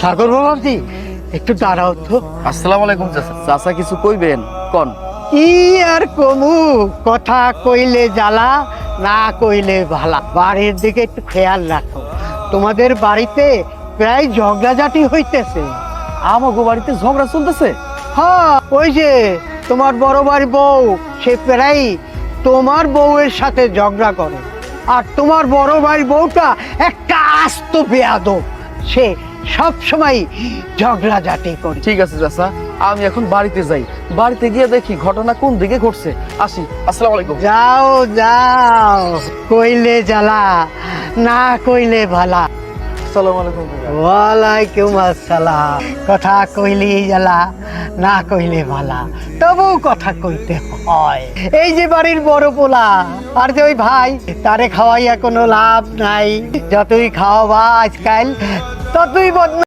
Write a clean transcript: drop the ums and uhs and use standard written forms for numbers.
সাগর বাবাজি একটু দাঁড়াও তো। আসসালামু আলাইকুম চাচা। চাচা কিছু কইবেন কোন? কি আর কমু, কথা কইলে জ্বালা, না কইলে ভালা। বাড়ির দিকে একটু খেয়াল রাখো, তোমাদের বাড়িতে প্রায় ঝগড়াঝাটি হইতেছে। আমাগো বাড়িতে ঝগড়া চলতেছে? হ্যাঁ, ওই যে তোমার বড় বাড়ি বউ, সে প্রায় তোমার বউয়ের সাথে ঝগড়া করে। আর তোমার বড় ভাই বউটা একটা আস্ত বেয়াদব, সে সব সময় ঝগড়াঝাটি করে। ঠিক আছে চাচা, আমি এখন বাড়িতে যাই, বাড়িতে গিয়ে দেখি ঘটনা কোন দিকে ঘটছে। আসি, আসসালামু আলাইকুম। যাও যাও, কইলে জ্বালা, না কইলে ভালা। আসসালামু আলাইকুম কাকা। ওয়ালাইকুম আসসালাম। কথা কইলে জ্বালা, না কইলে ভালা, তবু কথা কইতে হয়। এই যে বাড়ির বড় পোলা আর যে ওই ভাই, তারে খাওয়াইয়া কোনো লাভ নাই। যতই খাওয়াবা আজকাল ততই বদনাম।